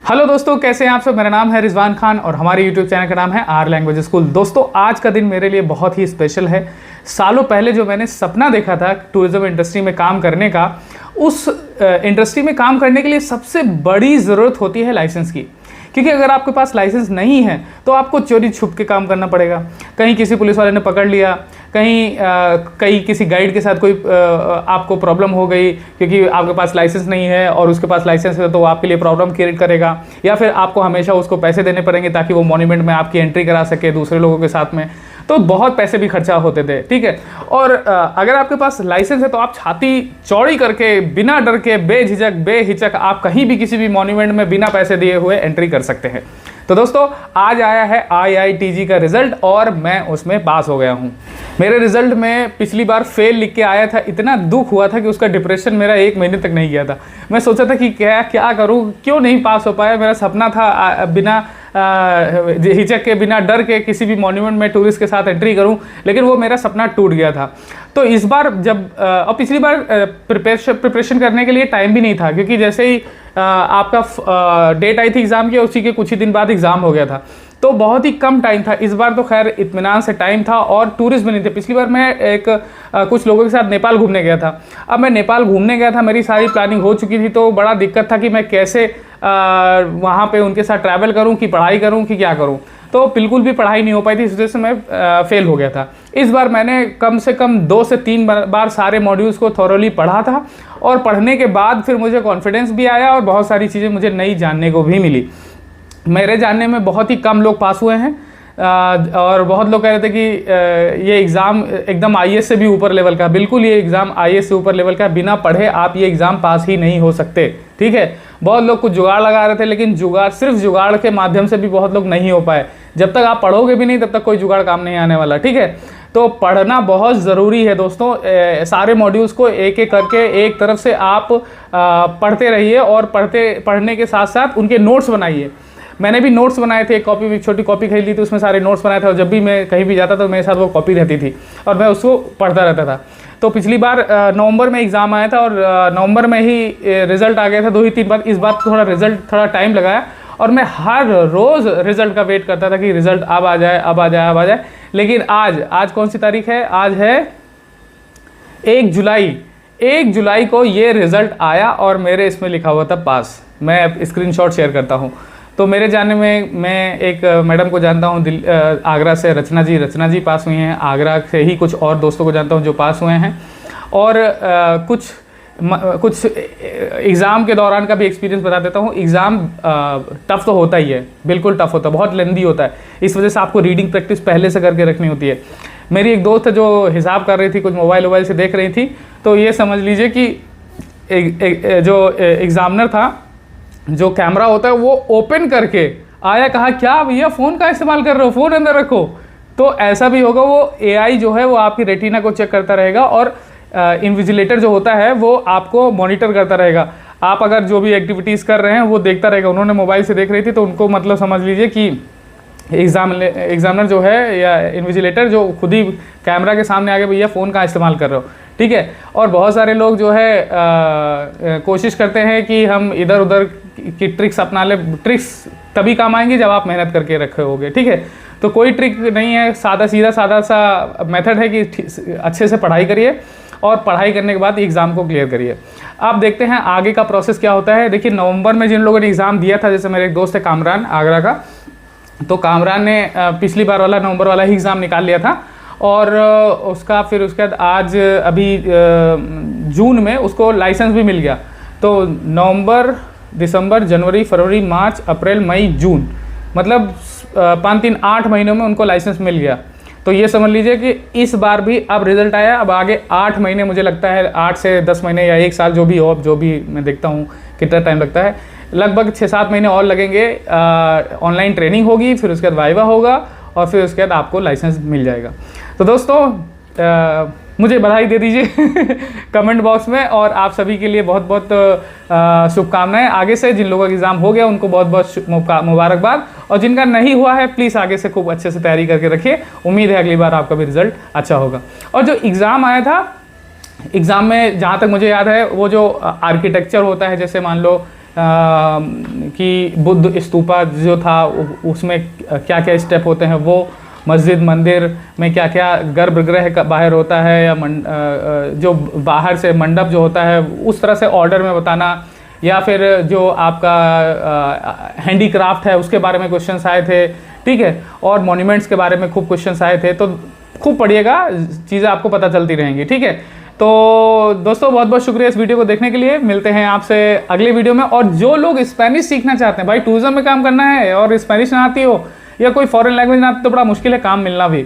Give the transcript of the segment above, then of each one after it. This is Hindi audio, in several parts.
हेलो दोस्तों, कैसे हैं आप सब। मेरा नाम है रिजवान खान और हमारे यूट्यूब चैनल का नाम है आर लैंग्वेज स्कूल। दोस्तों, आज का दिन मेरे लिए बहुत ही स्पेशल है। सालों पहले जो मैंने सपना देखा था टूरिज्म इंडस्ट्री में काम करने का, उस इंडस्ट्री में काम करने के लिए सबसे बड़ी ज़रूरत होती है लाइसेंस की। क्योंकि अगर आपके पास लाइसेंस नहीं है तो आपको चोरी छुप के काम करना पड़ेगा। कहीं किसी पुलिस वाले ने पकड़ लिया, कहीं किसी गाइड के साथ कोई आपको प्रॉब्लम हो गई क्योंकि आपके पास लाइसेंस नहीं है और उसके पास लाइसेंस है तो वो आपके लिए प्रॉब्लम क्रिएट करेगा, या फिर आपको हमेशा उसको पैसे देने पड़ेंगे ताकि वो मॉन्यूमेंट में आपकी एंट्री करा सके दूसरे लोगों के साथ में। तो बहुत पैसे भी खर्चा होते थे, ठीक है। और अगर आपके पास लाइसेंस है तो आप छाती चौड़ी करके, बिना डर के, बेहिचक आप कहीं भी किसी भी मॉन्यूमेंट में बिना पैसे दिए हुए एंट्री कर सकते हैं। तो दोस्तों, आज आया है IITG का रिजल्ट और मैं उसमें पास हो गया हूँ। मेरे रिजल्ट में पिछली बार फेल लिख के आया था, इतना दुख हुआ था कि उसका डिप्रेशन मेरा 1 महीने तक नहीं गया था। मैं सोचा था कि क्या करूँ, क्यों नहीं पास हो पाया। मेरा सपना था बिना हिचक के, बिना डर के किसी भी मॉन्यूमेंट में टूरिस्ट के साथ एंट्री करूं, लेकिन वो मेरा सपना टूट गया था। तो इस बार और पिछली बार प्रिपरेशन करने के लिए टाइम भी नहीं था, क्योंकि जैसे ही आपका डेट आई थी एग्ज़ाम की, उसी के कुछ ही दिन बाद एग्ज़ाम हो गया था, तो बहुत ही कम टाइम था। इस बार तो खैर इत्मीनान से टाइम था और टूरिस्ट भी नहीं थे। पिछली बार मैं कुछ लोगों के साथ नेपाल घूमने गया था। अब मैं नेपाल घूमने गया था, मेरी सारी प्लानिंग हो चुकी थी, तो बड़ा दिक्कत था कि मैं कैसे वहाँ पे उनके साथ ट्रैवल करूँ, कि पढ़ाई करूँ, कि क्या करूँ। तो बिल्कुल भी पढ़ाई नहीं हो पाई थी, इस वजह से मैं फेल हो गया था। इस बार मैंने कम से कम 2 से 3 बार सारे मॉड्यूल्स को थॉरोली पढ़ा था, और पढ़ने के बाद फिर मुझे कॉन्फिडेंस भी आया और बहुत सारी चीज़ें मुझे नई जानने को भी मिली। मेरे जानने में बहुत ही कम लोग पास हुए हैं, और बहुत लोग कह रहे थे कि ये एग्ज़ाम एकदम IAS से भी ऊपर लेवल का। बिल्कुल, ये एग्ज़ाम IAS से ऊपर लेवल का। बिना पढ़े आप ये एग्ज़ाम पास ही नहीं हो सकते, ठीक है। बहुत लोग कुछ जुगाड़ लगा रहे थे, लेकिन सिर्फ जुगाड़ के माध्यम से भी बहुत लोग नहीं हो पाए। जब तक आप पढ़ोगे भी नहीं, तब तक कोई जुगाड़ काम नहीं आने वाला, ठीक है। तो पढ़ना बहुत ज़रूरी है दोस्तों। सारे मॉड्यूल्स को एक एक करके एक तरफ से आप पढ़ते रहिए, और पढ़ने के साथ साथ उनके नोट्स बनाइए। मैंने भी नोट्स बनाए थे, एक छोटी कॉपी खरीद ली थी, उसमें सारे नोट्स बनाए थे, और जब भी मैं कहीं भी जाता था तो मेरे साथ वो कॉपी रहती थी और मैं उसको पढ़ता रहता था। तो पिछली बार नवंबर में एग्ज़ाम आया था और नवंबर में ही रिज़ल्ट आ गया था 2 ही 3 बार। इस बार थोड़ा टाइम लगाया, और मैं हर रोज़ रिज़ल्ट का वेट करता था कि रिज़ल्ट अब आ जाए। लेकिन आज कौन सी तारीख है? आज है 1 जुलाई। 1 जुलाई को ये रिज़ल्ट आया और मेरे इसमें लिखा हुआ था पास। मैं स्क्रीनशॉट शेयर करता हूँ। तो मेरे जानने में, मैं एक मैडम को जानता हूँ आगरा से, रचना जी पास हुई हैं। आगरा से ही कुछ और दोस्तों को जानता हूँ जो पास हुए हैं। और कुछ एग्ज़ाम के दौरान का भी एक्सपीरियंस बता देता हूँ। एग्ज़ाम टफ़ तो होता ही है, बिल्कुल टफ़ होता है, बहुत लेंदी होता है। इस वजह से आपको रीडिंग प्रैक्टिस पहले से करके रखनी होती है। मेरी एक दोस्त है जो हिसाब कर रही थी, कुछ मोबाइल से देख रही थी, तो ये समझ लीजिए कि जो एग्ज़ामनर था, जो कैमरा होता है वो ओपन करके आया, कहा क्या भैया फ़ोन का इस्तेमाल कर रहे हो, फ़ोन अंदर रखो। तो ऐसा भी होगा, वो AI जो है वो आपकी रेटिना को चेक करता रहेगा, और इन्विजिलेटर जो होता है वो आपको मॉनिटर करता रहेगा। आप अगर जो भी एक्टिविटीज़ कर रहे हैं वो देखता रहेगा। उन्होंने मोबाइल से देख रही थी, तो उनको मतलब समझ लीजिए कि एग्जामिनर जो है या इन्विजिलेटर जो खुद ही कैमरा के सामने आके भैया फ़ोन का इस्तेमाल कर रहे हो, ठीक है। और बहुत सारे लोग जो है कोशिश करते हैं कि हम इधर उधर की ट्रिक्स अपना ले। ट्रिक्स तभी काम आएंगी जब आप मेहनत करके रखे होगे, ठीक है। तो कोई ट्रिक नहीं है, सादा सा मेथड है कि अच्छे से पढ़ाई करिए, और पढ़ाई करने के बाद एग्ज़ाम को क्लियर करिए। अब देखते हैं आगे का प्रोसेस क्या होता है। देखिए, नवंबर में जिन लोगों ने एग्ज़ाम दिया था, जैसे मेरे एक दोस्त है कामरान, आगरा का, तो कामरान ने पिछली बार वाला, नवंबर वाला ही एग्ज़ाम निकाल लिया था, और उसके बाद आज अभी जून में उसको लाइसेंस भी मिल गया। तो नवंबर, दिसंबर, जनवरी, फरवरी, मार्च, अप्रैल, मई, जून, मतलब 8 महीनों में उनको लाइसेंस मिल गया। तो ये समझ लीजिए कि इस बार भी अब रिज़ल्ट आया। अब आगे 8 महीने, मुझे लगता है 8 से 10 महीने या 1 साल, जो भी मैं देखता हूँ कितना टाइम लगता है, लगभग 6-7 महीने और लगेंगे। ऑनलाइन ट्रेनिंग होगी, फिर उसके बाद वाइवा होगा, और फिर उसके बाद आपको लाइसेंस मिल जाएगा। तो दोस्तों, मुझे बधाई दे दीजिए कमेंट बॉक्स में, और आप सभी के लिए बहुत बहुत शुभकामनाएं। आगे से जिन लोगों का एग्ज़ाम हो गया उनको बहुत बहुत मुबारकबाद, और जिनका नहीं हुआ है प्लीज़ आगे से खूब अच्छे से तैयारी करके रखिए। उम्मीद है अगली बार आपका भी रिज़ल्ट अच्छा होगा। और जो एग्ज़ाम आया था, एग्ज़ाम में जहाँ तक मुझे याद है, वो जो आर्किटेक्चर होता है, जैसे मान लो कि बुद्ध स्तूपा जो था उसमें क्या क्या स्टेप होते हैं, वो मस्जिद मंदिर में क्या क्या गर्भगृह का बाहर होता है, या जो बाहर से मंडप जो होता है उस तरह से ऑर्डर में बताना, या फिर जो आपका हैंडीक्राफ्ट है उसके बारे में क्वेश्चंस आए थे, ठीक है। और मॉन्यूमेंट्स के बारे में खूब क्वेश्चंस आए थे, तो खूब पढ़िएगा, चीज़ें आपको पता चलती रहेंगी, ठीक है। तो दोस्तों बहुत बहुत शुक्रिया इस वीडियो को देखने के लिए। मिलते हैं आपसे अगले वीडियो में। और जो लोग स्पेनिश सीखना चाहते हैं, भाई टूरिज्म में काम करना है और स्पेनिश ना आती हो या कोई फॉरेन लैंग्वेज ना आती तो बड़ा मुश्किल है काम मिलना भी,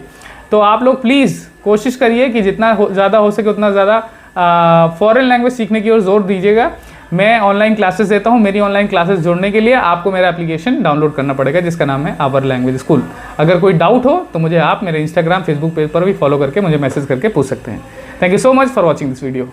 तो आप लोग प्लीज़ कोशिश करिए कि जितना ज़्यादा हो सके उतना ज़्यादा फॉरेन लैंग्वेज सीखने की ओर जोर दीजिएगा। मैं ऑनलाइन क्लासेस देता हूँ, मेरी ऑनलाइन क्लासेस जुड़ने के लिए आपको मेरा एप्लीकेशन डाउनलोड करना पड़ेगा जिसका नाम है आवर लैंग्वेज स्कूल। अगर कोई डाउट हो तो मुझे आप मेरे इंस्टाग्राम फेसबुक पेज पर भी फॉलो करके मुझे मैसेज करके पूछ सकते हैं। Thank you so much for watching this video.